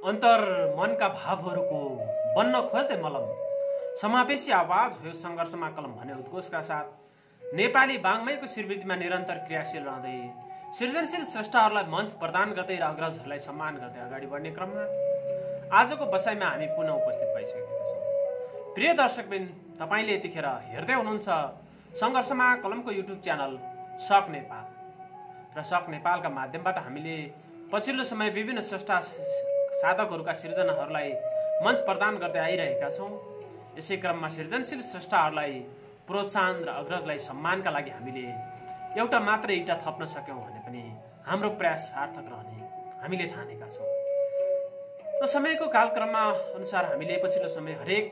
अन्तर मनका भावहरूको बन्न खोज्दै मलम समावेशी आवाज हो संघर्षमा कलम भन्ने उद्घोषका साथ नेपाली वाङ्मयको श्रीवृद्धिमा निरन्तर क्रियाशील रहँदै सृजनशील स्रष्टाहरूलाई मञ्च प्रदान गर्दै र अग्रजहरूलाई सम्मान गर्दै अगाडि बढ्ने क्रममा आजको बसाइमा हामी पुनः उपस्थित भइसकेका छौँ। प्रिय दर्शकबिन, तपाईँले यतिखेर हेर्दै हुनुहुन्छ संघर्षमा कलमको युट्युब च्यानल सक नेपाल र सक नेपालका माध्यमबाट हामीले पछिल्लो समय विभिन्न स्रष्टा साधकहरूका सृजनाहरूलाई मञ्च प्रदान गर्दै आइरहेका छौँ। यसै क्रममा सृजनशील स्रष्टाहरूलाई प्रोत्साहन र अग्रजलाई सम्मानका लागि हामीले एउटा मात्र इँटा थप्न सक्यौँ भने पनि हाम्रो प्रयास सार्थक रहने हामीले ठानेका छौँ। र समयको कालक्रममा अनुसार हामीले पछिल्लो समय हरेक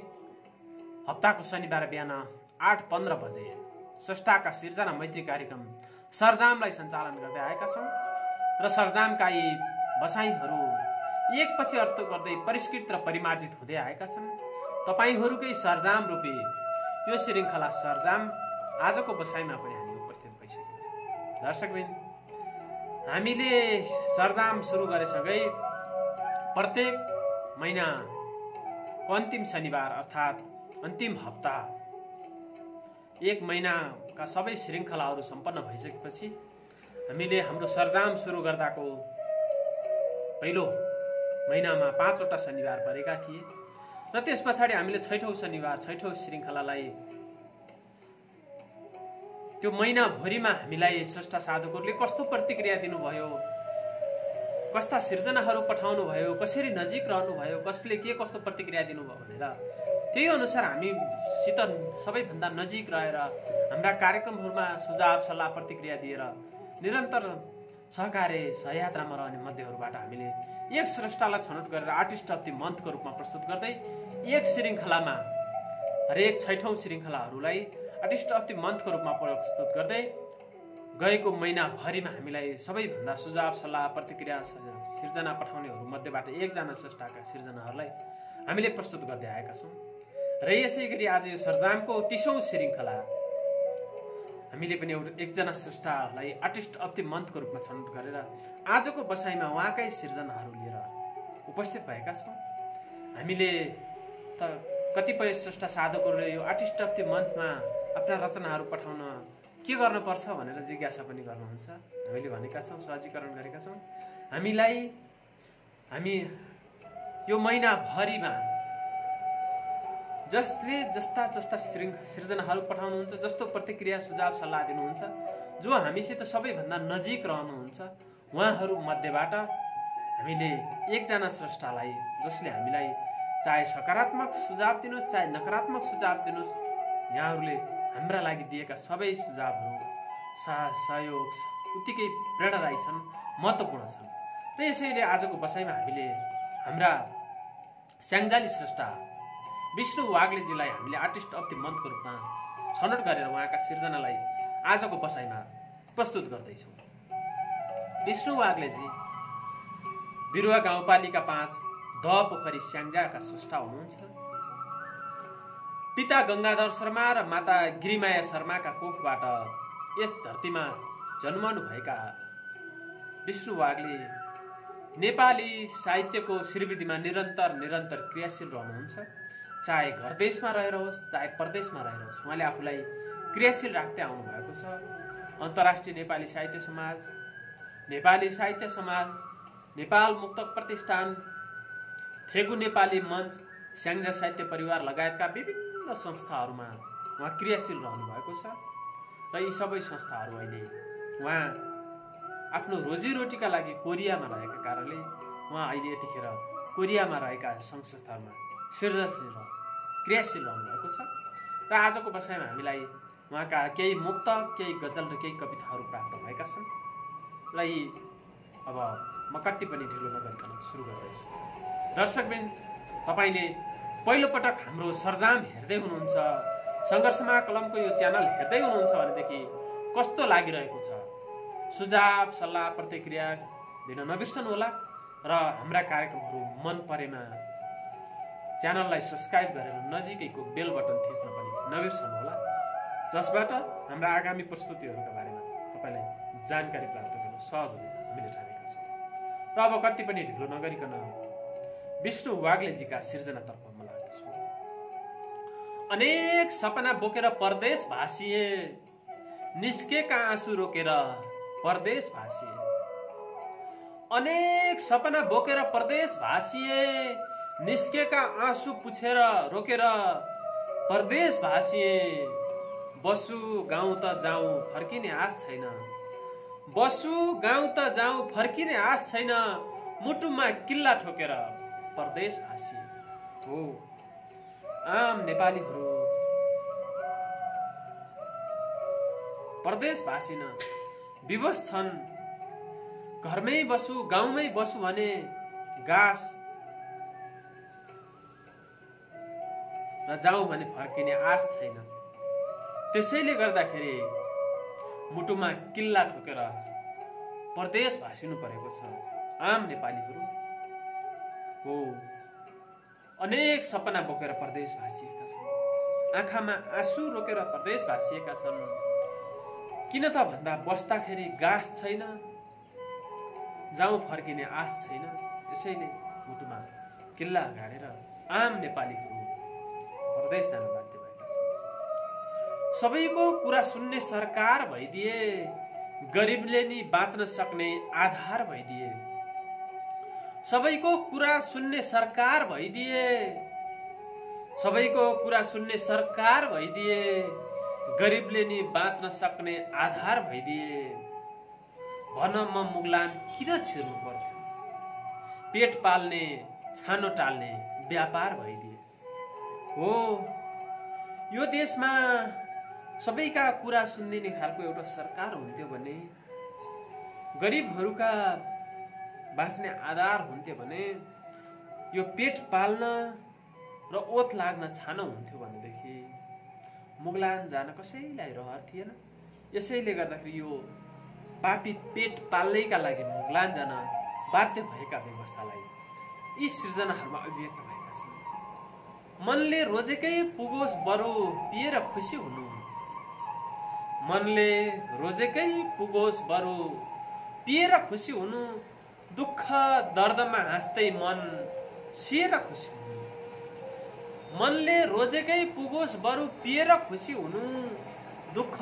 हप्ताको शनिबार बिहान 8:15 बजे स्रष्टाका सिर्जना मैत्री कार्यक्रम सरजामलाई सञ्चालन गर्दै आएका छौँ र सरजामका यी बसाइहरू एकपछि अर्थ गर्दै परिष्कृत र परिमार्जित हुँदै आएका छन्। तपाईँहरूकै सरजाम रूपी यो श्रृङ्खला सरजाम आजको बसाइमा पनि हामी उपस्थित भइसकेका छौँ। दर्शकबिन, हामीले सरजाम सुरु गरेसँगै प्रत्येक महिनाको अन्तिम शनिबार अर्थात् अन्तिम हप्ता एक महिनाका सबै श्रृङ्खलाहरू सम्पन्न भइसकेपछि हामीले हाम्रो सरजाम सुरु गर्दाको पहिलो महिनामा 5वटा शनिबार परेका थिए र त्यस पछाडि हामीले 6औं शनिबार 6औं श्रृङ्खलालाई त्यो महिनाभरिमा हामीलाई स्रष्टा साधकहरूले कस्तो प्रतिक्रिया दिनुभयो, कस्ता सिर्जनाहरू पठाउनु भयो, कसरी नजिक रहनुभयो, कसले के कस्तो प्रतिक्रिया दिनुभयो भनेर त्यही अनुसार हामीसित सबैभन्दा नजिक रहेर हाम्रा कार्यक्रमहरूमा सुझाव सल्लाह प्रतिक्रिया दिएर निरन्तर सहकार्य सहयात्रामा रहने मध्येहरूबाट हामीले एक स्रष्टालाई छनौट गरेर आर्टिस्ट अफ द मन्थको रूपमा प्रस्तुत गर्दै एक श्रृङ्खलामा हरेक 6औं श्रृङ्खलाहरूलाई आर्टिस्ट अफ द मन्थको रूपमा प्रस्तुत गर्दै गएको महिनाभरिमा हामीलाई सबैभन्दा सुझाव सल्लाह प्रतिक्रिया सिर्जना पठाउनेहरू मध्येबाट एकजना स्रष्टाका सिर्जनाहरूलाई हामीले प्रस्तुत गर्दै आएका छौँ। र यसै गरी आज यो सरजामको 30औं श्रृङ्खला हामीले पनि एकजना स्रष्टालाई आर्टिस्ट अफ द मन्थको रूपमा छनौट गरेर आजको बसाइमा उहाँकै सिर्जनाहरू लिएर उपस्थित भएका छौँ। हामीले त कतिपय स्रष्टा साधकहरूले यो आर्टिस्ट अफ द मन्थमा आफ्ना रचनाहरू पठाउन के गर्नुपर्छ भनेर जिज्ञासा पनि गर्नुहुन्छ। हामीले भनेका छौँ, सहजीकरण गरेका छौँ। हामी यो महिनाभरिमा जसले जस्ता सृजनाहरू पठाउनुहुन्छ, जस्तो प्रतिक्रिया सुझाव सल्लाह दिनुहुन्छ, जो हामीसित सबैभन्दा नजिक रहनुहुन्छ, उहाँहरू मध्येबाट हामीले एकजना स्रष्टालाई जसले हामीलाई चाहे सकारात्मक सुझाव दिनुहोस् चाहे नकारात्मक सुझाव दिनुहोस्, यहाँहरूले हाम्रा लागि दिएका सबै सुझावहरू सहयोग उत्तिकै प्रेरणादायी छन्, महत्त्वपूर्ण छन्। र यसैले आजको बसाइमा हामीले हाम्रा स्याङ्जाली स्रष्टा विष्णु वाग्लेजीलाई हामीले आर्टिस्ट अफ द मन्थको रूपमा छनौट गरेर उहाँका सिर्जनालाई आजको बसाइमा प्रस्तुत गर्दैछौँ। विष्णु वाग्लेजी बिरुवा गाउँपालिका 5 दह पोखरी स्याङ्जाका स्रष्टा हुनुहुन्छ। पिता गङ्गाधर शर्मा र माता गिरिमाया शर्माका कोखबाट यस धरतीमा जन्मनुभएका विष्णु वाग्ले नेपाली साहित्यको श्रीवृद्धिमा निरन्तर क्रियाशील रहनुहुन्छ। चाहे घर देशमा रहेर होस् चाहे परदेशमा रहेर होस्, उहाँले आफूलाई क्रियाशील राख्दै आउनु भएको छ। अन्तर्राष्ट्रिय नेपाली साहित्य समाज, नेपाली साहित्य समाज, नेपाल मुक्तक प्रतिष्ठान, थेगु नेपाली मञ्च, स्याङ्जा साहित्य परिवार लगायतका विभिन्न संस्थाहरूमा उहाँ क्रियाशील रहनु भएको छ। र यी सबै संस्थाहरू अहिले उहाँ आफ्नो रोजीरोटीका लागि कोरियामा रहेका कारणले उहाँ अहिले यतिखेर कोरियामा रहेका संस्थाहरूमा सृजनशील र क्रियाशील रहनु भएको छ। र आजको बसाइमा हामीलाई उहाँका केही मुक्त, केही गजल र केही कविताहरू प्राप्त भएका छन्। र यी अब म कति पनि ढिलो नगरिकन सुरु गर्दैछु। दर्शकबिन, तपाईँले पहिलोपटक हाम्रो सरजाम हेर्दै हुनुहुन्छ, सङ्घर्षमा कलमको यो च्यानल हेर्दै हुनुहुन्छ भनेदेखि कस्तो लागिरहेको छ? सुझाव सल्लाह प्रतिक्रिया दिन नबिर्सनुहोला र हाम्रा कार्यक्रमहरू मन परेमा च्यानललाई सब्सक्राइब गरेर नजिकैको बेल बटन थिच्न पनि नबिर्सनुहोला, जसबाट हाम्रा आगामी प्रस्तुतिहरूका बारेमा तपाईँलाई जानकारी प्राप्त गर्न सहज हुने हामीले ठानेका छौँ। र अब कति पनि ढिलो नगरिकन विष्णु वाग्लेजीका सिर्जनातर्फ म लाग्दछु। अनेक सपना बोकेर परदेश भासिए, निस्केका आँसु रोकेर परदेश भासिए। अनेक सपना बोकेर परदेश भासिए, निस्केका आँसु पुछेर रोकेर परदेश भासिए। बसु गाउँ त जाउँ फर्किने आश छैन, बसु गाउँ त जाउँ फर्किने आश छैन। मुटुमा किल्ला ठोकेर परदेश भासिए। हो आम नेपालीहरू परदेश भासिन विवश छन्। घरमै बसु गाउँमै बसु भने गाँस र जाउँ भने फर्किने आश छैन। त्यसैले गर्दाखेरि मुटुमा किल्ला ठोकेर परदेश भासिनु परेको छ आम नेपालीहरू। हो अनेक सपना बोकेर परदेश भासिएका छन्, आँखामा आँसु रोकेर परदेश भासिएका छन्। किन त भन्दा बस्दाखेरि गाँस छैन, जाउँ फर्किने आश छैन। त्यसैले मुटुमा किल्ला गाडेर आम नेपालीहरू परदेश जान बाध्य भएका छन्। सबैको कुरा सुन्ने सरकार भइदिए, गरिबले नि बाँच्न सक्ने आधार भइदिए। सबैको कुरा सुन्ने सरकार भइदिए, सबैको कुरा सुन्ने सरकार भइदिए। गरिबले नि बाँच्न सक्ने आधार भइदिए। भन म मुगलान किन छिर्नु पर्थ्यो, पेट पाल्ने छानो टाल्ने व्यापार भइदिए। हो यो देशमा सबैका कुरा सुनिदिने खालको एउटा सरकार हुन्थ्यो भने, गरिबहरूका बाँच्ने आधार हुन्थ्यो भने, यो पेट पाल्न र ओत लाग्न छानो हुन्थ्यो भनेदेखि मुगलान जान कसैलाई रहर थिएन। यसैले गर्दाखेरि यो पापी पेट पाल्नैका लागि मुगलान जान बाध्य भएका व्यवस्थालाई यी सृजनाहरूमा अभिव्यक्त भएका छन्। मनले रोजेकै पुगोस् बरु पिएर खुसी हुनु, मनले रोजेकै पुगोस् बरु पिएर खुसी हुनु। दुःख दर्दमा हाँस्दै मन सिएर खुसी हुनु, मनले रोजेकै पुगोस् बरु पिएर खुसी हुनु। दुःख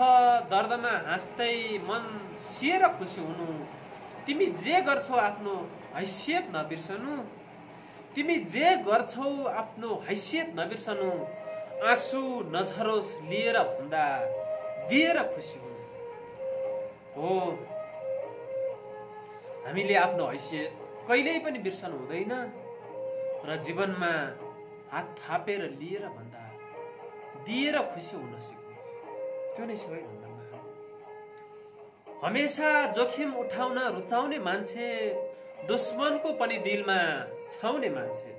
दर्दमा हाँस्दै मन सिएर खुसी हुनु। तिमी जे गर्छौ आफ्नो हैसियत नबिर्सनु, तिमी जे गर्छौ आफ्नो हैसियत नबिर्सनु। आँसु नझरोस् लिएर भन्दा दिएर खुसी हुनु। हो हामीले आफ्नो हैसियत कहिल्यै पनि बिर्सनु हुँदैन र जीवनमा हात थापेर लिएर भन्दा दिएर खुसी हुन सिक्नु, त्यो नै सबैभन्दा महान। हमेसा जोखिम उठाउन रुचाउने मान्छे दुश्मनको पनि दिलमा छाउने मान्छे।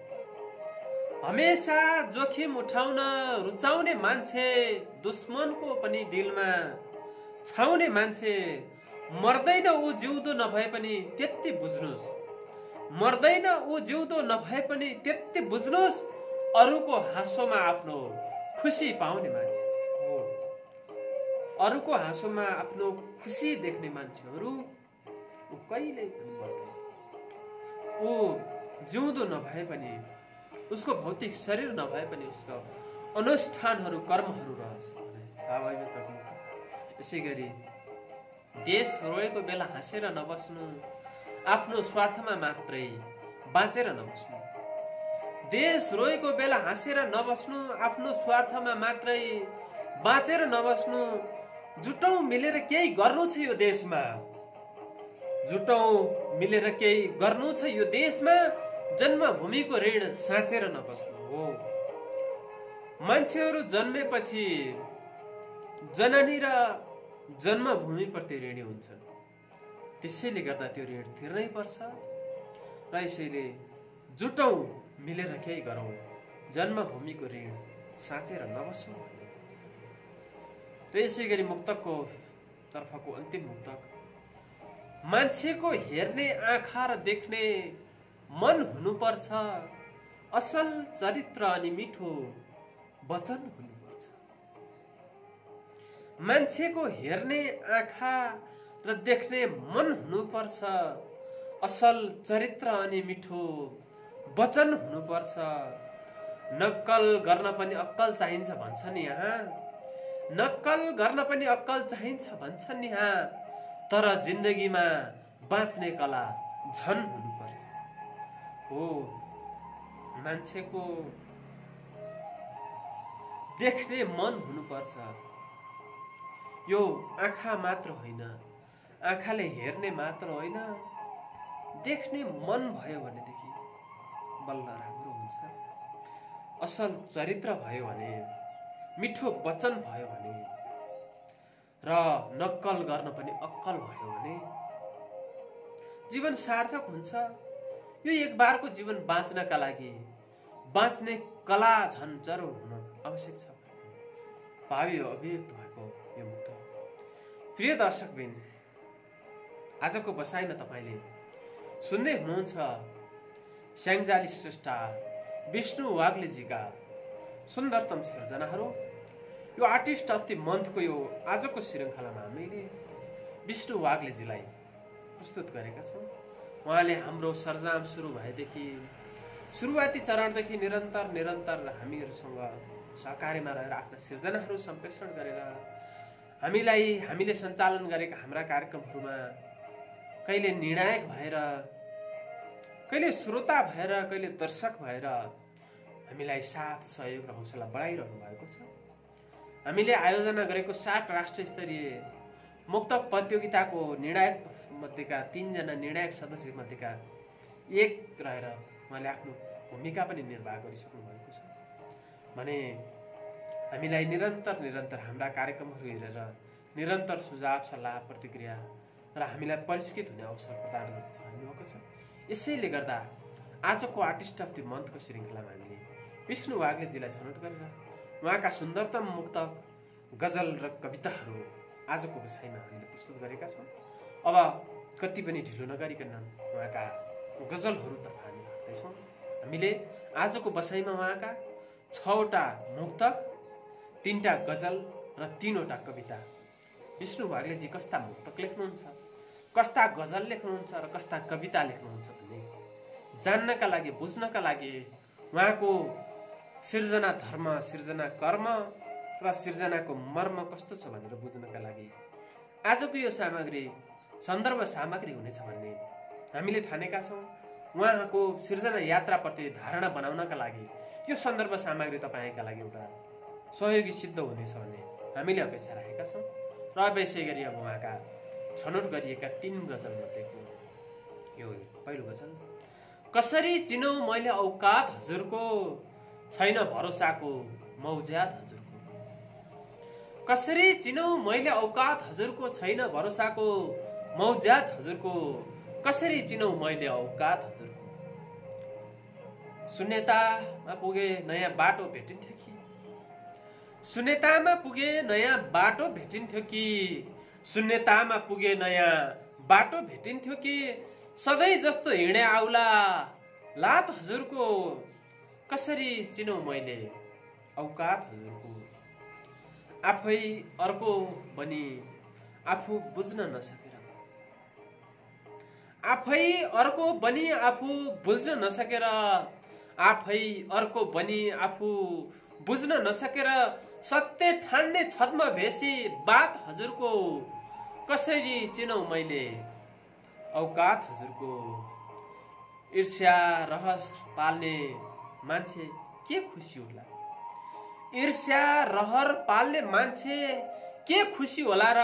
हमेसा जोखिम उठाउन रुचाउने मान्छे दुश्मनको पनि दिलमा छाउने मान्छे। मर्दैन ऊ जिउँदो नभए पनि त्यति बुझ्नुस्, मर्दैन ऊ जिउँदो नभए पनि त्यति बुझ्नुस्। अरूको हाँसोमा आफ्नो खुसी पाउने मान्छे हो, अरूको हाँसोमा आफ्नो खुसी देख्ने मान्छेहरू ऊ कहिल्यै पनि मर्दैन। ऊ जिउँदो नभए पनि, उसको भौतिक शरीर नभए पनि उसको अनुष्ठानहरू कर्महरू रहन्छ। यसै गरी देश रोएको बेला हाँसेर नबस्नु, आफ्नो स्वार्थमा मात्रै बाँचेर नबस्नु। देश रोएको बेला हाँसेर नबस्नु, आफ्नो स्वार्थमा मात्रै बाँचेर नबस्नु। जुटौं मिलेर केही गर्नु छ यो देशमा, जुटौं मिलेर केही गर्नु छ यो देशमा। जन्मभूमिको ऋण साँचेर नबस्नु हो। मान्छेहरू जन्मेपछि जननी र जन्मभूमि प्रति ऋणी हुन्छन्, त्यसैले गर्दा त्यो ऋण तिर्नै पर्छ। र यसैले जुटौं मिलेर केही गरौं, जन्मभूमिको ऋण साँचेर नबसौं। र यसै गरी मुक्तकको तर्फको अन्तिम मुक्तक, मान्छेको हेर्ने आँखा र देख्ने मन हुनुपर्छ, असल चरित्र अनि मिठो वचन हुनुपर्छ। मान्छेको हेर्ने आँखा र देख्ने मन हुनुपर्छ, असल चरित्र अनि मिठो वचन हुनुपर्छ। नक्कल गर्न पनि अक्कल चाहिन्छ भन्छन् यहाँ, नक्कल गर्न पनि अक्कल चाहिन्छ भन्छन् यहाँ, तर जिन्दगीमा बाँच्ने कला झन हुनुपर्छ। हो, मान्छेको देख्ने मन हुनुपर्छ। यो आँखा मात्र होइन, आँखाले हेर्ने मात्र होइन, देख्ने मन भयो भनेदेखि बल्ल राम्रो हुन्छ। असल चरित्र भयो भने, मिठो वचन भयो भने र नक्कल गर्न पनि अक्कल भयो भने जीवन सार्थक हुन्छ। यो एक बारको जीवन बाँच्नका लागि बाँच्ने कला झन् जरुर हुन आवश्यक छ। भावी अभिव्यक्त भएको यो मुक्त। प्रिय दर्शकबिन, आजको बसाइमा तपाईले सुन्दै हुनुहुन्छ स्याङ्जाली श्रेष्ठा विष्णु वाग्लेजीका सुन्दरतम सिर्जनाहरू। यो आर्टिस्ट अफ द मन्थको यो आजको श्रृङ्खलामा हामीले विष्णु वाग्लेजीलाई प्रस्तुत गरेका छौँ। उहाँले हाम्रो सर्जाम सुरु भएदेखि सुरुवाती चरणदेखि निरन्तर हामीहरूसँग सहकार्यमा रहेर आफ्ना सिर्जनाहरू सम्प्रेषण गरेर हामीले सञ्चालन गरेका हाम्रा कार्यक्रमहरूमा कहिले निर्णायक भएर, कहिले श्रोता भएर, कहिले दर्शक भएर हामीलाई साथ सहयोग र हौसला बढाइरहनु भएको छ। हामीले आयोजना गरेको 7 राष्ट्रिय स्तरीय मुक्तक प्रतियोगिताको निर्णायक मध्येका 3 जना निर्णायक सदस्य मध्येका एक रहेर उहाँले आफ्नो भूमिका पनि निर्वाह गरिसक्नु भएको छ भने हामीलाई निरन्तर हाम्रा कार्यक्रमहरू हेरेर निरन्तर सुझाव सल्लाह प्रतिक्रिया र हामीलाई परिष्कृत हुने अवसर प्रदान गर्नुभएको छ। यसैले गर्दा आजको आर्टिस्ट अफ द मन्थको श्रृङ्खलामा हामीले विष्णु वाग्लेजीलाई छनौट गरेर उहाँका सुन्दरतम मुक्तक, गजल र कविताहरू आजको बसाइमा हामीले प्रस्तुत गरेका छौँ। अब कति पनि ढिलो नगरिकन उहाँका गजलहरूतर्फ हामी लाग्दैछौँ। हामीले आजको बसाइमा उहाँका 6वटा मुक्तक, 3टा गजल र 3वटा कविता। विष्णु वाग्लेजी कस्ता मुक्तक लेख्नुहुन्छ, कस्ता गजल लेख्नुहुन्छ र कस्ता कविता लेख्नुहुन्छ भन्ने जान्नका लागि, बुझ्नका लागि, उहाँको सिर्जना धर्म, सिर्जना कर्म र सिर्जनाको मर्म कस्तो छ भनेर बुझ्नका लागि आजको यो सामग्री सन्दर्भ सामग्री हुनेछ भन्ने हामीले ठानेका छौँ। उहाँको सिर्जना यात्राप्रति धारणा बनाउनका लागि यो सन्दर्भ सामग्री तपाईँका लागि एउटा सहयोगी सिद्ध हुनेछ भन्ने हामीले अपेक्षा राखेका छौँ। र यसै गरी अब उहाँका छनौट गरिएका 3 गजल मध्येको यो पहिलो गजल। कसरी चिनौ मैले औकात हजुरको, छैन भरोसाको मौज्यात हजुरको। कसरी चिनौ मैले औकात हजुरको, छैन भरोसाको मौज्यात हजुरको। कसरी चिनौ मैले औकात हजुरको। शून्यतामा पुगे नयाँ बाटो भेटिन्थ्यो कि, शून्यतामा पुगे नयाँ बाटो भेटिन्थ्यो कि, शून्यतामा पुगे नयाँ बाटो भेटिन्थ्यो कि। सधैँ जस्तो हिँडे आउला लात हजुरको। कसरी चिनौ मैले औकात हजुरको। आफै अर्को बनी आफू बुझ्न नसकेर, आफै अर्को बनी आफू बुझ्न नसकेर, आफै अर्को बनी आफू बुझ्न नसकेर, सत्य ठान्ने छद्म भेसी बात हजुरको। कसरी चिनौ मैले औकात हजुरको। ईर्ष्या रहस पाल्ने मान्छे के खुसी होला, ईर्ष्या रहर पाल्ने मान्छे के खुसी होला र,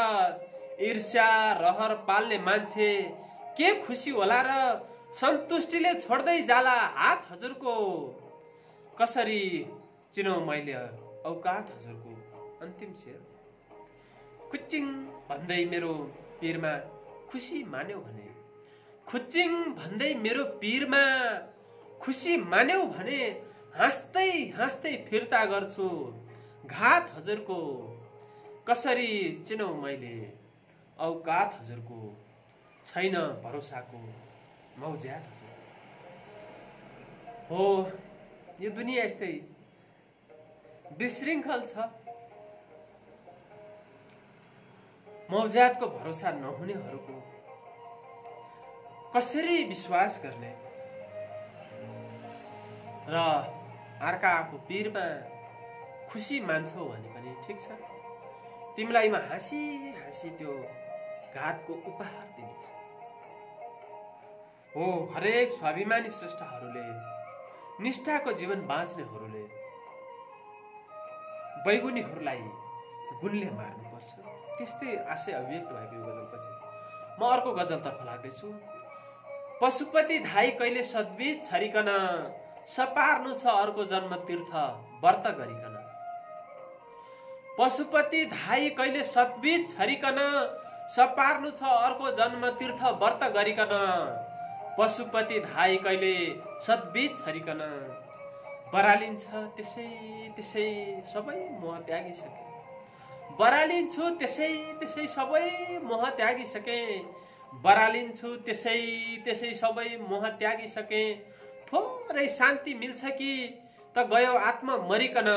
ईर्ष्या रहर पाल्ने मान्छे के खुसी होला र। सन्तुष्टिले छोड्दै जाला हात हजुरको। कसरी चिनौ मैले औकात हजुरको। अन्तिम शेर। खुच्चिङ भन्दै मेरो पिरमा खुसी मान्यौ भने, खुच्चिङ भन्दै मेरो पिरमा खुसी मान्यौ भने, हाँस्दै हाँस्दै फिर्ता गर्छु घात हजुरको। कसरी चिनौ मैले औकात हजुरको, छैन भरोसाको मौज्यात हजुर। हो, यो दुनिया यस्तै विशृङ्खल छ। मौज्यातको भरोसा नहुनेहरूको कसरी विश्वास गर्ने, र अर्काको पीरमा खुसी मान्छौ भने पनि ठिक छ, तिमीलाई म हाँसी हाँसी त्यो घातको उपहार दिनेछु। हो, हरेक स्वाभिमानी श्रेष्ठहरूले, निष्ठाको जीवन बाँच्नेहरूले बैगुनीहरूलाई गुणले मार्नुपर्छ। त्यस्तै आशय अभिव्यक्त भएको यो गजलपछि म अर्को गजलतर्फ लाग्दैछु। पशुपति धाई कहिले सद्बीज छरिकन, सपार्नु छ अर्को जन्म तीर्थ व्रत गरिकन। पशुपति धाई कहिले सद्बीज छरिकन, सपार्नु छ अर्को जन्म तीर्थ व्रत गरिकन। पशुपति धाई कहिले सद्बीज छरिकन, बरालिन्छ त्यसै त्यसै सबै मोह त्यागिसके। बरालिन्छु त्यसै त्यसै सबै मोह त्यागिसके। बरालिन्छु त्यसै त्यसै सबै मोह त्यागिसके। थोरै शान्ति मिल्छ कि त गयो आत्मा मरिकन।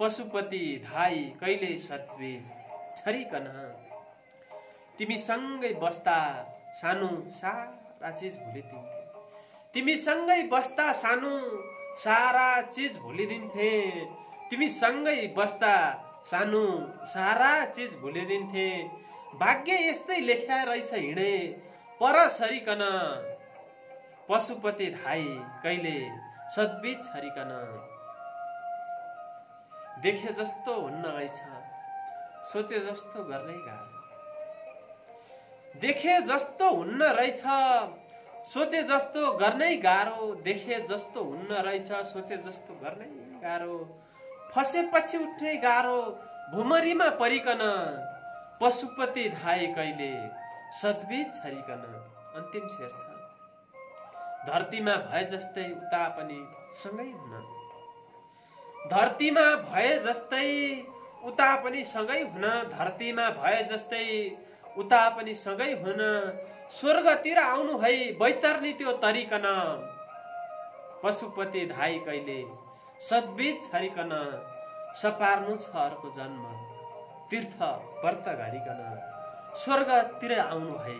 पशुपति धाई कहिले सद्बीज छरिकन। तिमी सँगै बस्दा सानो सारा चीज भुलिदिन्थे। तिमी सँगै बस्दा सानो सारा चीज भुलिदिन्थे। तिमी सँगै बस्दा सानो सारा चीज भुलिदिन्थे। भाग्य यस्तै लेख्या रहेछ हिँडे पर सरिकन। पशुपति धाई कहिले सद्बीज छरिकन। देखे जस्तो हुन्न रहेछ, सोचे जस्तो गर्नै गाह्रो। देखे जस्तो हुन्न रहेछ, सोचे जस्तो गर्नै गाह्रो। देखे जस्तो हुन्न रहेछ, सोचे जस्तो गर्नै गाह्रो। फसेपछि उठ्नै गाह्रो भुमरीमा परिकन। पशुपति धाई कहिले सद्बीज छरिकन। अन्तिम शेर छ। धरतीमा भए जस्तै उता पनि सँगै हुन। धरतीमा भए जस्तै उता पनि सँगै हुन। धरतीमा भए जस्तै उता पनि सँगै हुन। स्वर्गतिर आउनु है बैतरनी त्यो तरिकन। पशुपति धाई कहिले सद्बीज छरिकन। सपार्नु छ अर्को जन्म तीर्थ व्रत गरिकन। स्वर्गतिर आउनु है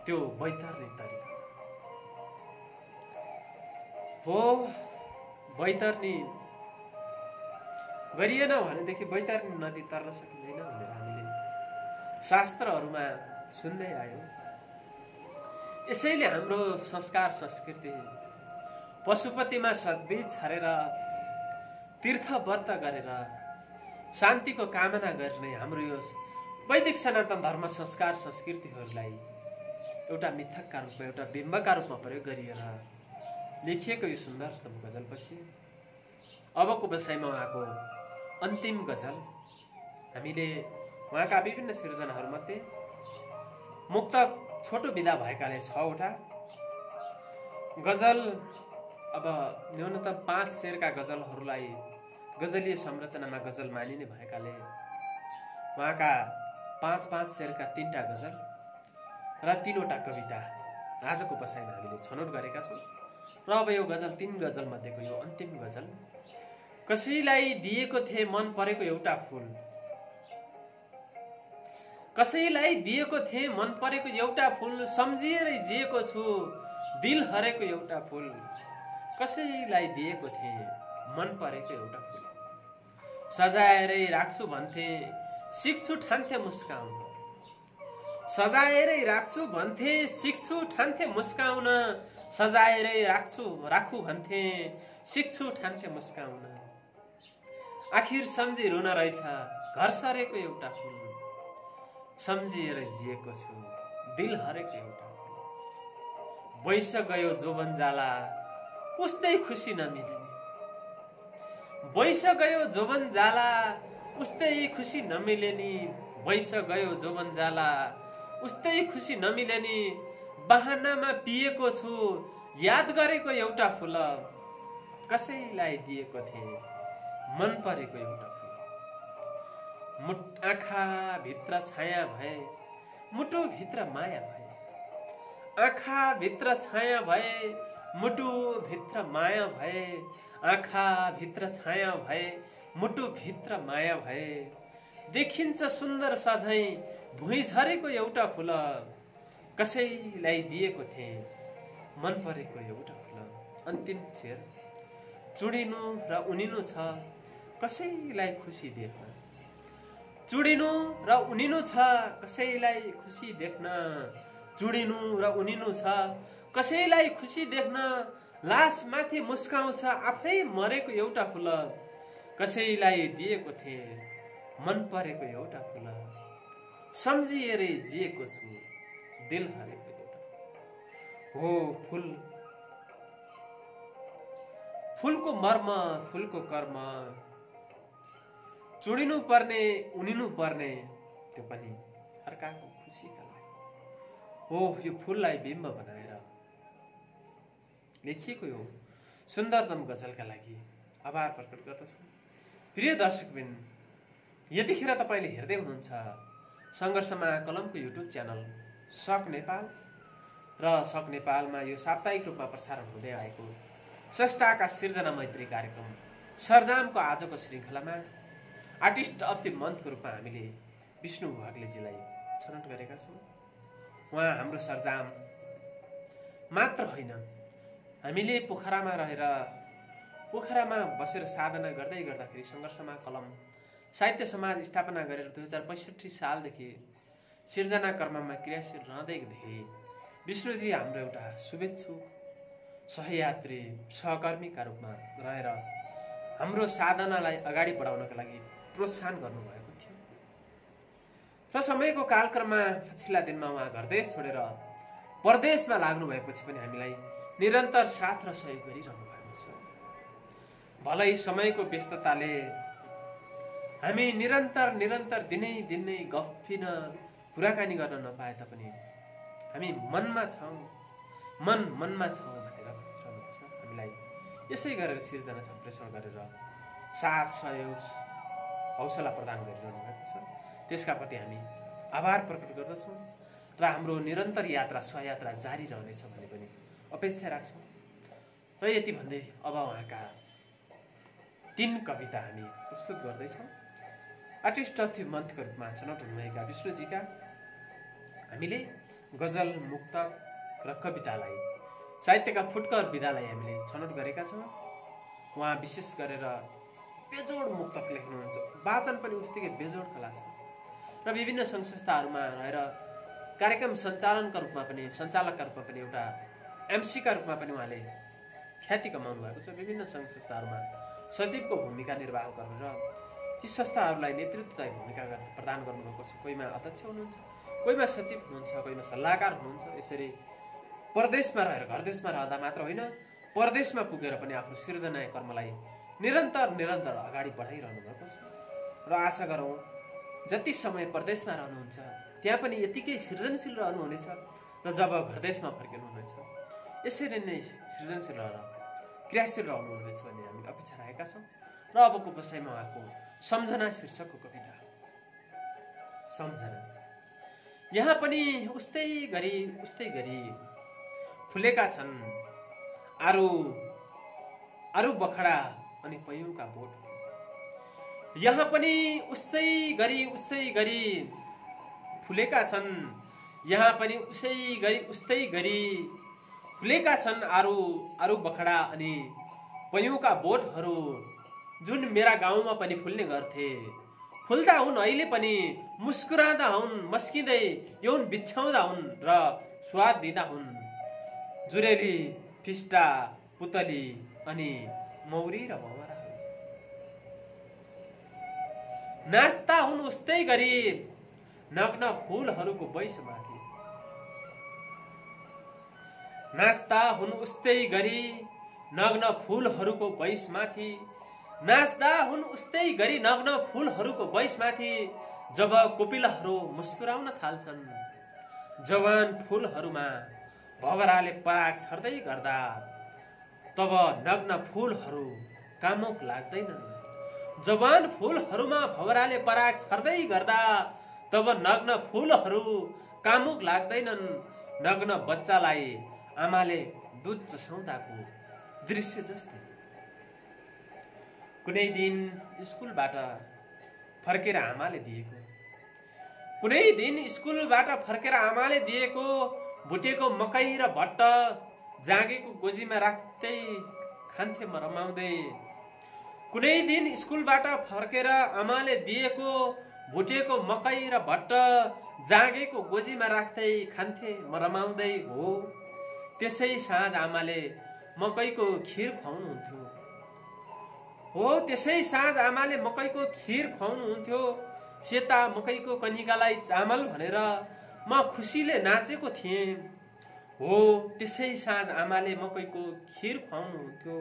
त्यो बैतरनी तरिकन। हो, बैतरनी गरिएन भनेदेखि बैतरनी नदी तर्न सकिँदैन भनेर हामीले शास्त्रहरूमा सुन्दै आयौँ। यसैले हाम्रो संस्कार संस्कृति पशुपतिमा सद्बीज छरेर तीर्थ व्रत गरेर शान्तिको कामना गर्ने हाम्रो यो वैदिक सनातन धर्म संस्कार संस्कृतिहरूलाई एउटा मिथकका रूपमा, एउटा बिम्बका रूपमा प्रयोग गरिएर लेखिएको यो सुन्दरतम गजलपछि अबको विषयमा उहाँको अन्तिम गजल। हामीले उहाँका विभिन्न सिर्जनाहरूमध्ये मुक्तक छोटो विधा भएकाले 6 वटा गजल, अब न्यूनतम 5 शेरका गजलहरूलाई गजलीय संरचनामा गजल मानिने भएकाले उहाँका 5-5 शेरका 3टा गजल र 3वटा कविता आजको बसाइमा हामीले छनौट गरेका छौँ। र अब यो गजल 3 गजल मध्येको यो अन्तिम गजल। कसैलाई दिएको थिए मन परेको एउटा फूल। कसैलाई दिएको थिए मन परेको एउटा फूल। सम्झिएरै जिएको छु दिल हरेको एउटा फूल। कसैलाई दिएको थिए मन परेको एउटा फूल। सजाएरै राख्छु भन्थे सिक्छु ठान्थे मुस्काउन। सजाएरै राख्छु भन्थे सिक्छु ठान्थे मुस्काउन। सजाएरै राखु भन्थे सिक्छु ठान्थे मुस्काउन। आखिर सम्झी रुन रहेछ घर सरेको एउटा फूल। सम्झिएर जिएको छु दिल हरेको एउटा फूल। वैश गयो जोबन जाला उस्तै खुसी नमिल्ने। वैश गयो जोबन जाला उस्तै खुसी नमिलेनी। वैश गयो जोबन जाला उस्तै खुसी नमिलेनी। बहानामा पिएको छु याद गरेको एउटा फूल। कसैलाई दिएको थिए मन परेको एउटा फूल। आँखा भित्र छाया भए मुटु भित्र माया भए। आँखा भित्र छाया भए मुटु भित्र माया भए। आँखा भित्र छाया भए मुटु भित्र माया भए। देखिन्छ सुन्दर सझैं भुइँ झरेको एउटा फूल। कसैलाई दिएको थिए मन परेको एउटा फूल। अन्तिम शेर। चुडिनु र उनिनु छ कसैलाई खुसी देख्न। चुडिनु र उनिनु छ कसैलाई खुसी देख्न। चुडिनु र उनिनु छ कसैलाई खुसी देख्न। लास माथि मुस्काउँछ आफै मरेको एउटा फुल। कसैलाई दिएको थिए मन परेको एउटा फुल। सम्झिएरै जिएको छु दिल हरेको एउटा हो फुल। फुलको मर्म फुलको कर्म। चुडिनु पर्ने उनिनु पर्ने त्यो पनि अर्काको खुसीका लागि हो। यो फुललाई बिम्ब बनाएर लेखिएको यो सुन्दरतम गजलका लागि आभार प्रकट गर्दछु। प्रिय दर्शकबिन, यतिखेर तपाईँले हेर्दै हुनुहुन्छ सङ्घर्षमा कलमको युट्युब च्यानल सक नेपाल र सक नेपालमा यो साप्ताहिक रूपमा प्रसारण हुँदै आएको स्रष्टाका सिर्जना मैत्री कार्यक्रम सरजामको आजको श्रृङ्खलामा आर्टिस्ट अफ द मन्थको रूपमा हामीले विष्णु वाग्लेजीलाई छनौट गरेका छौँ। उहाँ हाम्रो सरजाम मात्र होइन, हामीले पोखरामा रहेर पोखरामा बसेर साधना गर्दै गर्दाखेरि सङ्घर्षमा कलम साहित्य समाज स्थापना गरेर 2065 सालदेखि सिर्जना कर्ममा क्रियाशील रहँदै देखे विष्णुजी हाम्रो एउटा शुभेच्छुक सहयात्री सहकर्मीका रूपमा रहेर हाम्रो साधनालाई अगाडि बढाउनका लागि प्रोत्साहन गर्नुभएको थियो र समयको कालक्रममा पछिल्ला दिनमा उहाँ घरदेश छोडेर परदेशमा लाग्नु भएपछि पनि हामीलाई निरन्तर साथ र सहयोग गरिरहनु भएको छ। भलै समयको व्यस्तताले हामी निरन्तर दिनै गफिन कुराकानी गर्न नपाए तापनि हामी मनमा छौँ मनमा छौँ भनेर भनिरहनुहुन्छ। हामीलाई यसै गरेर सिर्जना सम्प्रेषण गरेर साथ सहयोग हौसला प्रदान गरिरहनु भएको छ। त्यसका प्रति हामी आभार प्रकट गर्दछौँ र हाम्रो निरन्तर यात्रा सहयात्रा जारी रहनेछ भन्ने पनि अपेक्षा राख्छौँ। र यति भन्दै अब उहाँका 3 कविता हामी प्रस्तुत गर्दैछौँ। आर्टिस्ट अफ द मन्थको रूपमा छनौट हुनुभएका विष्णुजीका हामीले गजल मुक्तक र कवितालाई साहित्यका फुटकर विधालाई हामीले छनौट गरेका छौँ। उहाँ विशेष गरेर बेजोड मुक्तक लेख्नुहुन्छ, वाचन पनि उत्तिकै बेजोड कला छ र विभिन्न सङ्घ संस्थाहरूमा रहेर कार्यक्रम सञ्चालकका रूपमा पनि एउटा एमसीका रूपमा पनि उहाँले ख्याति कमाउनु भएको छ। विभिन्न सङ्घ संस्थाहरूमा सचिवको भूमिका निर्वाह गरेर ती संस्थाहरूलाई नेतृत्वदायी भूमिका प्रदान गर्नुभएको छ। कोहीमा अध्यक्ष हुनुहुन्छ, कोहीमा सचिव हुनुहुन्छ, कोहीमा सल्लाहकार हुनुहुन्छ। यसरी परदेशमा रहेर घरदेशमा रहँदा मात्र होइन, परदेशमा पुगेर पनि आफ्नो सिर्जना कर्मलाई निरन्तर अगाडि बढाइरहनु भएको छ र आशा गरौँ जति समय परदेशमा रहनुहुन्छ त्यहाँ पनि यतिकै सृजनशील रहनुहुनेछ र जब घरदेशमा फर्किनुहुनेछ यसरी नै सृजनशील रहेर क्रियाशील रहनुहुनेछ भन्ने हामीले अपेक्षा राखेका छौँ। र अबको विषयमा उहाँको सम्झना शीर्षकको कविता सम्झना। यहाँ पनि उस्तै गरी फुलेका छन् आरु बखडा अनि पयुका बोट। यहाँ पनि उस्तै गरी फुलेका छन्, यहाँ पनि उस्तै गरी फुलेका छन् आरु बखडा अनि पयुका बोटहरू जुन मेरा गाउँमा पनि फुल्ने गर्थे। फुल्दा हुन् अहिले पनि, मुस्कुराउँदा हुन्, मस्किँदै यौन बिछ्याउँदा हुन् र स्वाद दिँदा हुन्। जुरेली, फिस्टा, पुतली अनि मौरी र भँवरा नाच्दा हुन् उस्तै गरी नग्न फूलहरूको वैशमाथि। नाच्दा हुन् उस्तै गरी नग्न फूलहरूको वैशमाथि। नाच्दा हुन् उस्तै गरी नग्न फूलहरूको वैशमाथि। जब कोपिलाहरू मुस्कुराउन थाल्छन्, जवान फूलहरूमा भँवराले पराग छर्दै गर्दा, तब नग्न फूलहरू कामुक लाग्दैनन्। जवान फूलहरूमा भँवराले पराग छर्दै गर्दा, तब नग्न फूलहरू कामुक लाग्दैनन्। नग्न बच्चालाई आमाले दुध चसाउँदाको दृश्य जस्तै। कुनै दिन स्कुलबाट फर्केर आमाले दिएको भुटेको मकै र भट्ट जागेको गोजीमा राख्दै खान्थे म रमाउँदै। कुनै दिन स्कुलबाट फर्केर आमाले दिएको भुटेको मकै र भट्ट जागेको गोजीमा राख्दै खान्थे म रमाउँदै। हो त्यसै साँझ आमाले मकैको खिर खुवाउनुहुन्थ्यो। हो त्यसै साँझ आमाले मकैको खिर खुवाउनुहुन्थ्यो। सेता मकैको कनिकालाई चामल भनेर म खुसीले नाचेको थिएँ। हो त्यसै साँझ आमाले मकैको खिर खुवाउनुहुन्थ्यो।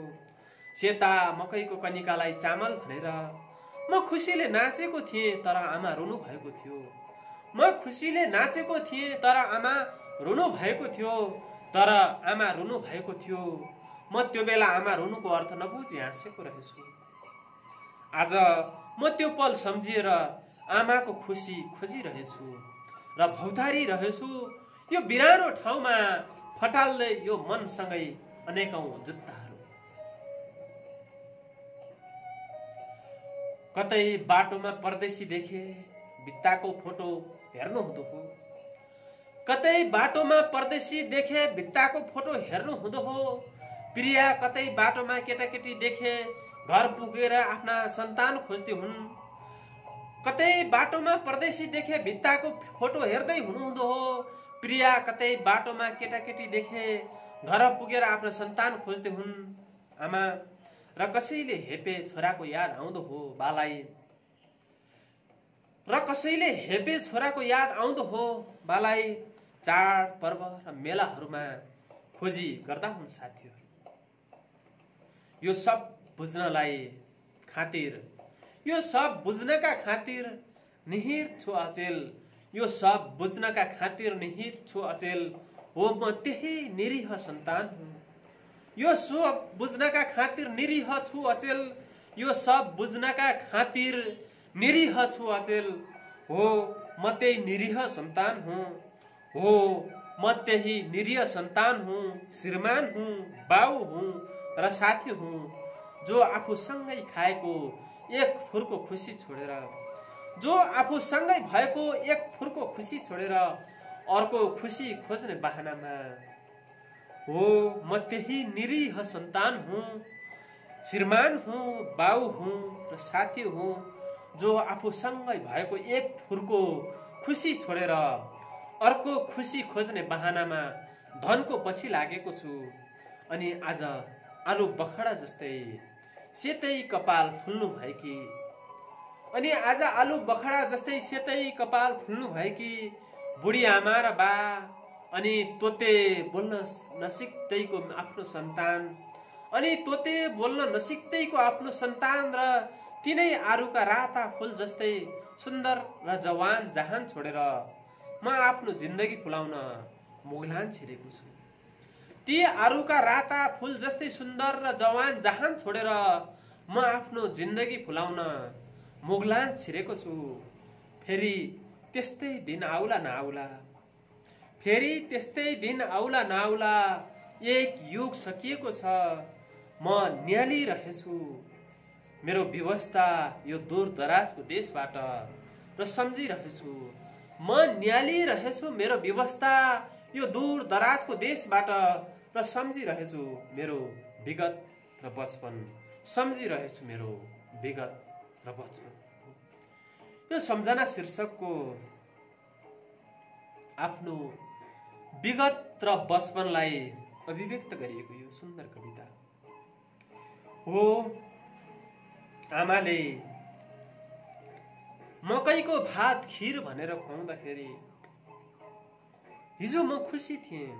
सेता मकैको कनिकालाई चामल भनेर म खुसीले नाचेको थिएँ, तर आमा रुनु भएको थियो। म खुसीले नाचेको थिएँ, तर आमा रुनु भएको थियो। तर आमा रुनु भएको थियो। म त्यो बेला आमा रुनुको अर्थ नबुझी हाँसेको रहेछु। आज म त्यो पल सम्झिएर आमाको खुसी खोजिरहेछु र भौतारी रहेछु। यो बिरानो ठाउँमा फटाल्दै यो मनसँगै अनेकौं जुत्ताहरू। कतै बाटोमा परदेशी देखे भित्ताको फोटो हेर्नु हुँदो हो। कतै बाटोमा परदेशी देखे भित्ताको फोटो हेर्नु हुँदो हो। प्रिया कतै बाटोमा केटाकेटी देखे घर पुगेर आफ्ना सन्तान खोज्दै हुन्। कतै बाटोमा परदेशी देखे भित्ताको फोटो हेर्दै हुनुहुँदो हो। प्रिया कतै बाटोमा केटाकेटी देखे घर पुगेर आफ्ना सन्तान खोज्दै हुन्। आमा र कसैले हेपे छोराको याद आउँदो हो बालाई। र कसैले हेपे छोराको याद आउँदो हो बालाई। चाड पर्व र मेलाहरूमा खोजी गर्दा हुन् साथीहरू। यो सब बुझ्नलाई खातिर, यो सब बुझ्नका खातिर निहिर छु अचेल। यो सब बुझ्नका खातिर निहिर छु अचेल। हो म त्यही निरीह सन्तान हुँ। यो सब बुझ्नका खातिर निरीह छु अचेल। यो सब बुझ्नका खातिर निरीह छु अचेल। हो म त्यही निरीह सन्तान हुँ। हो म त्यही निरीह सन्तान हुँ। श्रीमान हुँ, बाउ हुँ र साथी हुँ, जो आफूसँगै खाएको एक फुर्को खुसी छोडेर, जो आफूसँगै भएको एक फुर्को खुसी छोडेर अर्को खुसी खोज्ने बहानामा। हो म त्यही निरीह सन्तान हुँ। श्रीमान हुँ, बाउ हुँ र साथी हुँ, जो आफूसँगै भएको एक फुर्को खुसी छोडेर अर्को खुसी खोज्ने बहानामा धनको पछि लागेको छु। अनि आज आलु बखडा जस्तै सेतै कपाल फुल्नु भएकी, अनि आज आलु बखडा जस्तै सेतै कपाल फुल्नु भएकी बुढी आमा र बा, अनि तोते बोल्न नसिक्दैको आफ्नो सन्तान, अनि तोते बोल्न नसिक्दैको आफ्नो सन्तान र तिनै आरुका राता फुल जस्तै सुन्दर र जवान जहान छोडेर म आफ्नो जिन्दगी फुलाउन मुगलान छिरेको छु। ती आरुका राता फुल जस्तै सुन्दर र जवान जहान छोडेर म आफ्नो जिन्दगी फुलाउन मुगलान छिरेको छु। फेरि त्यस्तै दिन आउला नआउला, फेरि त्यस्तै दिन आउला नआउला। एक युग सकिएको छ, म न्यालिरहेछु मेरो व्यवस्था यो दूर दराजको देशबाट र सम्झिरहेछु। म न्यालिरहेछु मेरो व्यवस्था यो दूर दराजको देशबाट र सम्झिरहेछु मेरो विगत र बचपन। सम्झिरहेछु मेरो विगत र बचपन। यो सम्झना शीर्षकको आफ्नो विगत र बचपनलाई अभिव्यक्त गरिएको यो सुन्दर कविता हो। आमाले मकैको भात खिर भनेर खुवाउँदाखेरि हिजो म खुसी थिएँ,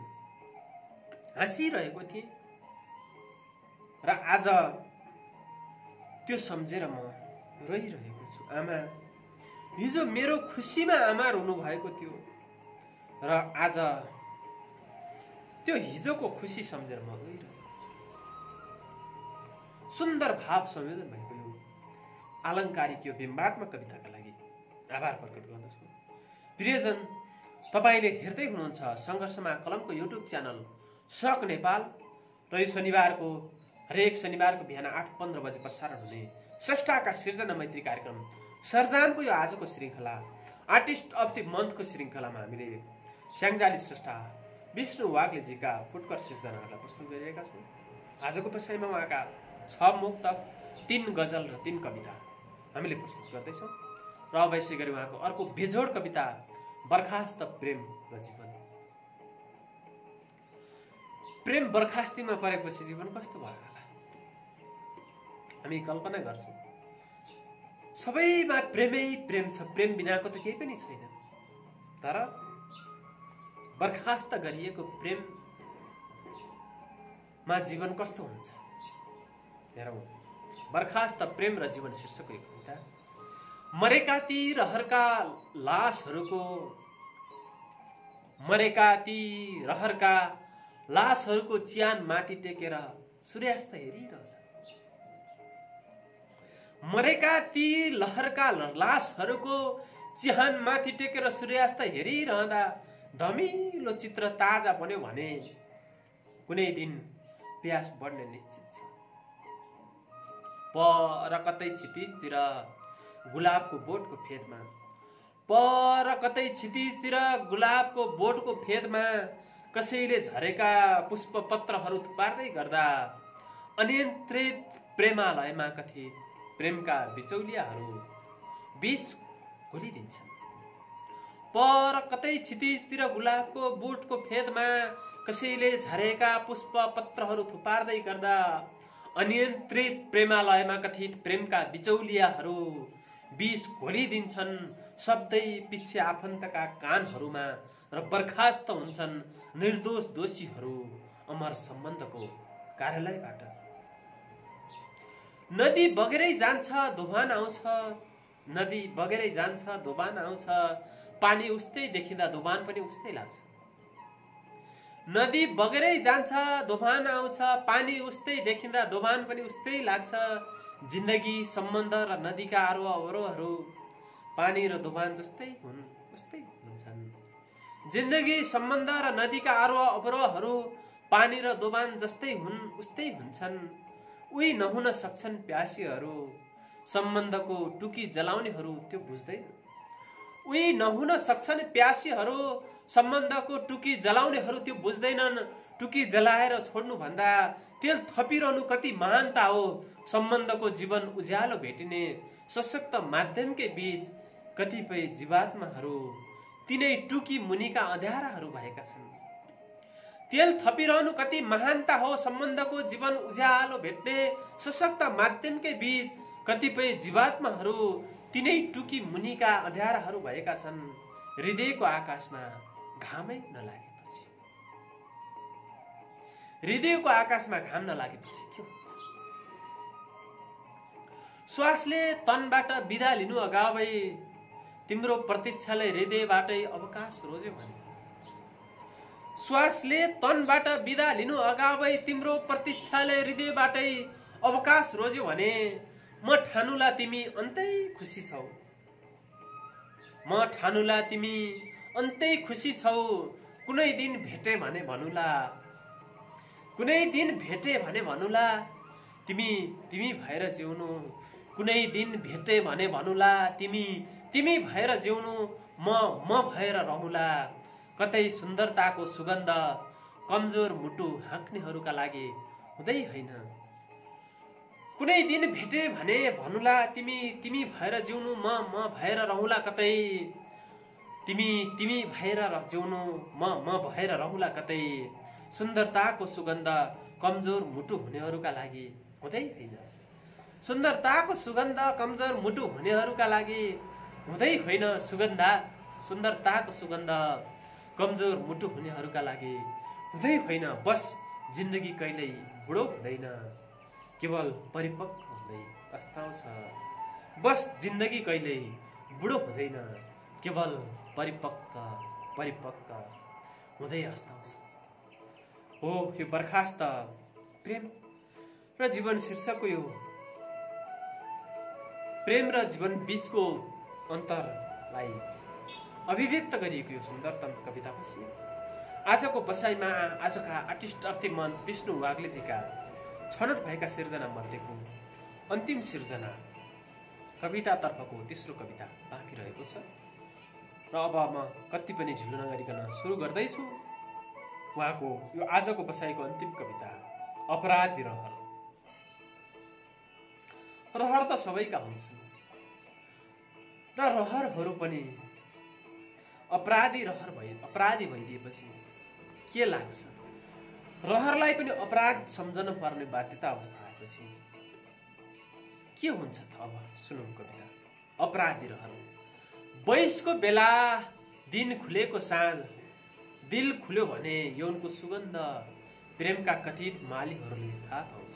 हाँसिरहेको थिएँ र आज त्यो सम्झेर म रोइरहेको छु। आमा हिजो मेरो खुसीमा आमा रुनु भएको थियो र आज त्यो हिजोको खुसी सम्झेर म रोइरहेको छु। सुन्दर भाव संयोजन भएको यो आलङ्कारिक यो बिम्बात्मक कविताका लागि आभार प्रकट गर्दछु। प्रियजन, तपाईले हेर्दै हुनुहुन्छ संघर्षमा कलमको युट्युब च्यानल सक नेपाल र यो शनिबारको हरेक शनिबारको बिहान 8:15 बजे प्रसारण हुने स्रष्टाका सिर्जना मैत्री कार्यक्रम सर्जामको यो आजको श्रृङ्खला आर्टिस्ट अफ द मन्थको श्रृङ्खलामा हामीले स्याङ्जाली स्रष्टा विष्णु वाग्लेजीका फुटकर सिर्जनाहरूलाई प्रस्तुत गरिरहेका छौँ। आजको बसाइमा उहाँका 6 मुक्तक, 3 गजल र 3 कविता हामीले प्रस्तुत गर्दैछौँ र अब यसै गरी उहाँको अर्को बेजोड कविता बर्खास्त प्रेम र जीवन। प्रेम बर्खास्तीमा परेपछि जीवन कस्तो भयो होला? हामी कल्पना गर्छौँ सबैमा प्रेमै प्रेम छ, प्रेम बिनाको त केही पनि छैन। तर बर्खास्त गरिएको प्रेममा जीवन कस्तो हुन्छ? हेरौँ, बर्खास्त प्रेम र जीवन शीर्षकको एक कविता। मरेका ती रहरका लासहरूको चिहान माथि टेकेर सूर्यास्त हेरिरहँदा, मरेका ती लहरका लासहरूको चिहान माथि टेकेर सूर्यास्त हेरिरहँदा धमिलो चित्र ताजा बन्यो भने कुनै दिन प्यास बढ्ने निश्चित छ। पर कतै क्षितिजतिर गुलाबको बोटको फेदमा कसैले झरेका पुष्प पत्रहरू थुपार्दै गर्दा अनियन्त्रित प्रेमालयमा कथित प्रेमका बिचौलियाहरू बीच घोलिदिन्छन्। पर कतै क्षितिजतिर गुलाबको बोटको फेदमा कसैले झरेका पुष्प पत्रहरू थुपार्दै गर्दा अनियन्त्रित प्रेमालयमा कथित प्रेमका बिचौलियाहरू बीच घोलिदिन्छन्। शब्दै पिच्छे आफन्तका कानहरूमा र बर्खास्त हुन्छन् निर्दोष दोषीहरू अमर सम्बन्धको कार्यालयबाट। नदी बगेरै जान्छ दोभान आउँछ, पानी उस्तै देखिँदा दोभान पनि उस्तै लाग्छ। नदी बगेरै जान्छ दोभान आउँछ, पानी उस्तै देखिँदा दोभान पनि उस्तै लाग्छ। जिन्दगी सम्बन्ध र नदीका आरोह अवरोहहरू पानी र दोभान जस्तै उस्तै हुन्छन्। जिन्दगी सम्बन्ध र नदीका आरोह अवरोहहरू पानी र दोभान जस्तै उस्तै हुन्छन्। उही नहुन सक्छन् प्यासीहरू, सम्बन्धको टुकी जलाउनेहरू त्यो बुझ्दैन। उही नहुन सक्छन् प्यासीहरू, सम्बन्धको टुकी जलाउनेहरू त्यो बुझ्दैनन्। टुकी जलाएर छोड्नु भन्दा तेल थपिरहनु कति महानता हो। सम्बन्धको जीवन उज्यालो भेटिने सशक्त माध्यमकै बीच कतिपय जीवात्माहरू तिनै टुकी मुनिका अँध्याराहरू भएका छन्। तेल थपिरहनु कति महानता हो। सम्बन्धको जीवन उज्यालो भेट्ने सशक्त माध्यमकै बीच कतिपय जीवात्माहरू तिनै टुकी मुनिका अँध्याराहरू भएका छन्। हृदयको आकाशमा घामै नलागेपछि, के हुन्छ? श्वासले तनबाट बिदा लिनु अगावै तिम्रो प्रतीक्षाले हृदयबाटै अवकाश रोज्यो भने, श्वासले तनबाट बिदा लिनु अगावै तिम्रो प्रतीक्षाले हृदयबाटै अवकाश रोज्यो भने म ठानुला तिमी अन्तै खुसी छौ। कुनै दिन भेटे भने भनुला तिमी भएर जिउनु। कुनै दिन भेटे भने भनुला तिमी भएर जिउनु। म भएर रहूला। कतै सुन्दरताको सुगन्ध कमजोर मुटु हाँक्नेहरूका लागि हुँदै होइन। कुनै दिन भेटे भने भनुला तिमी भएर जिउनु। म भएर रहूला। कतै तिमी भएर जिउनु। म भएर रहूला। कतै सुन्दरताको सुगन्ध कमजोर मुटु हुनेहरूका लागि हुँदै होइन। सुन्दरताको सुगन्ध कमजोर मुटु हुनेहरूका लागि हुँदै होइन। सुन्दरताको सुगन्ध कमजोर मुटु हुनेहरूका लागि हुँदै होइन। बस जिन्दगी कहिल्यै बुढो हुँदैन, केवल परिपक्व हुँदै अस्ताउँछ। बस जिन्दगी कहिल्यै बुढो हुँदैन, केवल परिपक्व हुँदै अस्ताउँछ। हो, यो बर्खास्त प्रेम र जीवन शीर्षकको यो प्रेम र जीवन बीचको अन्तरलाई अभिव्यक्त गरिएको यो सुन्दरतम कवितापछि आजको बसाइमा आजका artist of the month Vishnu वाग्लेजीका छनौट भएका सिर्जना मध्येको अन्तिम सिर्जना कवितातर्फको तेस्रो कविता बाँकी रहेको छ र अब म कति पनि ढिलो नगरिकन सुरु गर्दैछु उहाँको यो आजको बसाइको अन्तिम कविता अपराधी रहर। रहर त सबैका हुन्छन् र रहरहरू पनि अपराधी भइदिएपछि के लाग्छ? रहरलाई पनि अपराध सम्झन पर्ने बाध्यता अवस्था आएपछि के हुन्छ त? अब सुनौं कविता। अपराधी रहर। बैसको बेला दिन खुलेको साँझ दिल खुल्यो भने यौनको सुगन्ध प्रेमका कथित मालीहरूले थाहा पाउँछ।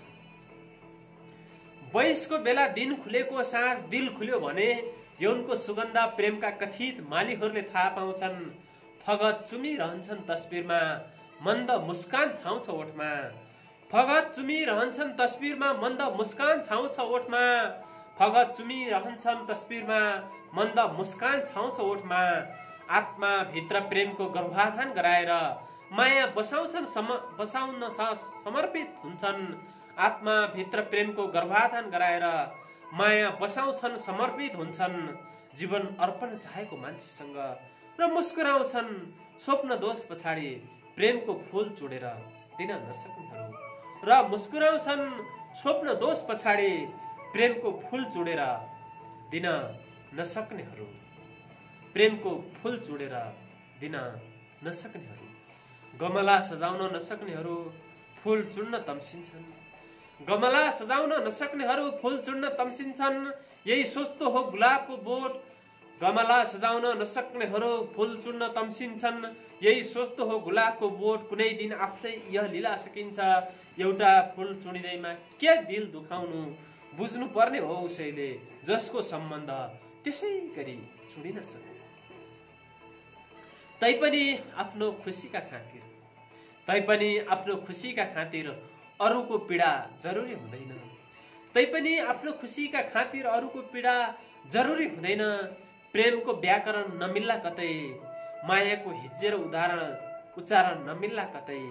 बैसको बेला दिन खुलेको साँझ दिल खुल्यो भने यौनको सुगन्ध प्रेमका कथित मालीहरूले थाहा पाउँछन्। फगत चुमिरहन्छन् तस्बिरमा मन्द मुस्कान छाउँछ ओठमा। फगत चुमिरहन्छन् तस्बिरमा मन्द मुस्कान छाउँछ ओठमा। फगत चुमिरहन्छन् तस्बिरमा मन्द मुस्कान छाउँछ ओठमा। आत्मा भित्र प्रेमको गर्भाधान गराएर माया बसाउन समर्पित हुन्छन्। आत्मा भित्र प्रेमको गर्भाधान गराएर माया बसाउँछन् समर्पित हुन्छन्। जीवन अर्पण चाहेको मान्छेसँग र मुस्कुराउँछन् स्वप्न दोष पछाडि प्रेमको फूल चुडेर दिन नसक्नेहरू। र मुस्कुराउँछन् स्वप्न दोष पछाडि प्रेमको फूल चुडेर दिन नसक्नेहरू। प्रेमको फूल चुडेर दिन नसक्नेहरू। गमला सजाउन नसक्नेहरू फूल चुड्न तम्सिन्छन्। गमला सजाउन नसक्नेहरू फूल चुड्न तम्सिन्छन्। यही सोच्तो हो गुलाबको बोट। गमला सजाउन नसक्नेहरू फूल चुड्न तम्सिन्छन्। यही सोच्तो हो गुलाबको बोट। कुनै दिन आफै यह लीला सकिन्छ। एउटा फूल चुडिँदैमा के दिल दुखाउनु बुझ्नु पर्ने हो उसैले जसको सम्बन्ध त्यसै गरी चुडिन सक्छ। तैपनि आफ्नो खुसीका खातिर अरूको पीडा जरुरी हुँदैन। तैपनि आफ्नो खुसीका खातिर अरूको पीडा जरुरी हुँदैन। प्रेमको व्याकरण नमिल्ला कतै मायाको हिज्जेर उच्चारण नमिल्ला कतै।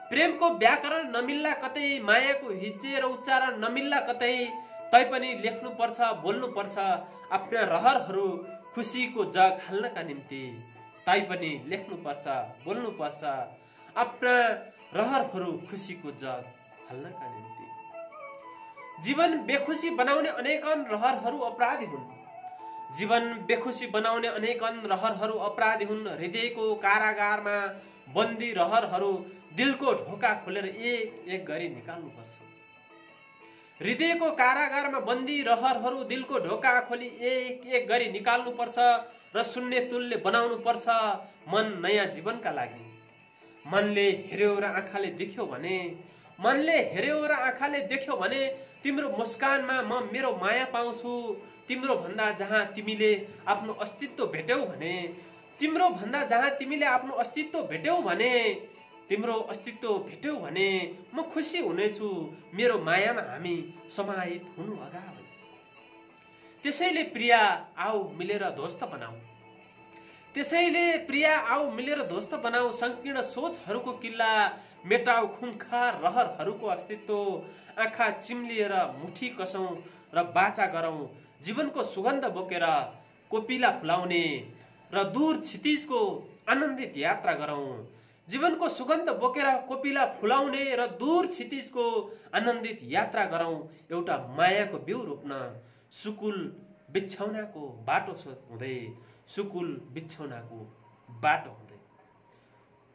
प्रेमको व्याकरण नमिल्ला कतै मायाको हिज्जेर उच्चारण नमिल्ला कतै। तैपनि लेख्नु पर्छ बोल्नु पर्छ आफ्ना रहरहरू खुसीको जग हाल्नका निम्ति। तैपनि लेख्नु पर्छ बोल्नु पर्छ आफ्ना रहरहरू खुसीको जग हाल्नका निम्ति। जीवन बेखुसी बनाउने अनेकन रहरहरू अपराधी हुन्। जीवन बेखुसी बनाउने अनेकन रहरहरू अपराधी हुन्। हृदयको कारागारमा बन्दी रहरहरू दिलको ढोका खोलेर एक एक गरी निकाल्नुपर्छ। हृदयको कारागारमा बन्दी रहरहरू दिलको ढोका खोली एक एक गरी निकाल्नुपर्छ र शून्य तुल्य बनाउनु पर्छ मन नयाँ जीवनका लागि। मनले हेर्यो र आँखाले देख्यो भने तिम्रो मुस्कानमा म मेरो माया पाउँछु। तिम्रो भन्दा जहाँ तिमीले आफ्नो अस्तित्व भेट्यौ भने म खुसी हुनेछु मेरो मायामा हामी समाहित हुनु अगावै। त्यसैले प्रिया आऊ मिलेर ध्वस्त बनाऊ। संकीर्ण सोचहरूको किल्ला मेटाऊ खुङखार रहरहरूको अस्तित्व। आँखा चिम्लिएर मुठी कसौं र बाचा गरौं। जीवनको सुगन्ध बोकेर कोपिला फुलाउने र दूर क्षितिजको आनन्दित यात्रा गरौं। जीवनको सुगन्ध बोकेर कोपिला फुलाउने र दूर क्षितिजको आनन्दित यात्रा गरौं। एउटा मायाको बिउ रोप्न सुकुल बिछौनाको बाटो हुँदै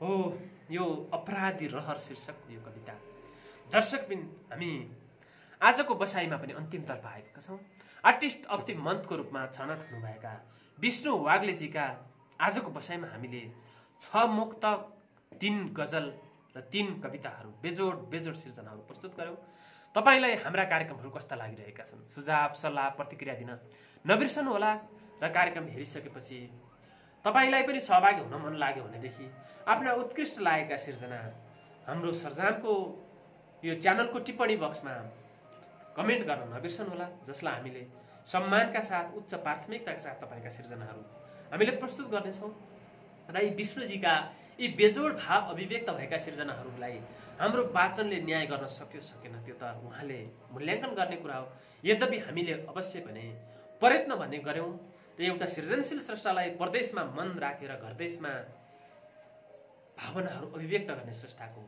हो यो अपराधी रहर शीर्षक यो कविता। दर्शकबिन हामी आजको बसाइमा पनि अन्तिमतर्फ आएका छौं। आर्टिस्ट अफ द मन्थको रूपमा छनौट हुनुभएका विष्णु वाग्लेजीका आजको बसाइमा हामीले 6 मुक्तक 3 गजल र 3 कविताहरू बेजोड सिर्जनाहरू प्रस्तुत गर्यौं। तपाईलाई हाम्रा कार्यक्रमहरू कस्ता लागिरहेका छन् सुझाव सल्लाह प्रतिक्रिया दिन नबिर्सनु होला। र कार्यक्रम हेरिसकेपछि तपाईलाई पनि सहभागी हुन मन लाग्यो भनेदेखि आफ्ना उत्कृष्ट लागेका सिर्जना हाम्रो सर्जामको यो च्यानलको टिप्पणी बक्समा कमेन्ट गर्न नबिर्सनु होला, जसलाई हामीले सम्मानका साथ उच्च प्राथमिकताका साथ तपाईका सिर्जनाहरू हामीले प्रस्तुत गर्नेछौँ। र यी विष्णुजीका यी बेजोड भाव अभिव्यक्त भएका सिर्जनाहरूलाई हाम्रो वाचनले न्याय गर्न सक्यो सकेन त्यो त उहाँले मूल्याङ्कन गर्ने कुरा हो। यद्यपि हामीले अवश्य पनि प्रयत्न भन्ने गर्यौं र एउटा सृजनशील स्रष्टालाई परदेशमा मन राखेर घरदेशमा भावनाहरू अभिव्यक्त गर्ने स्रष्टाको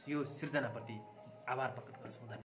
यो सिर्जनाप्रति आभार प्रकट गर्छौँ।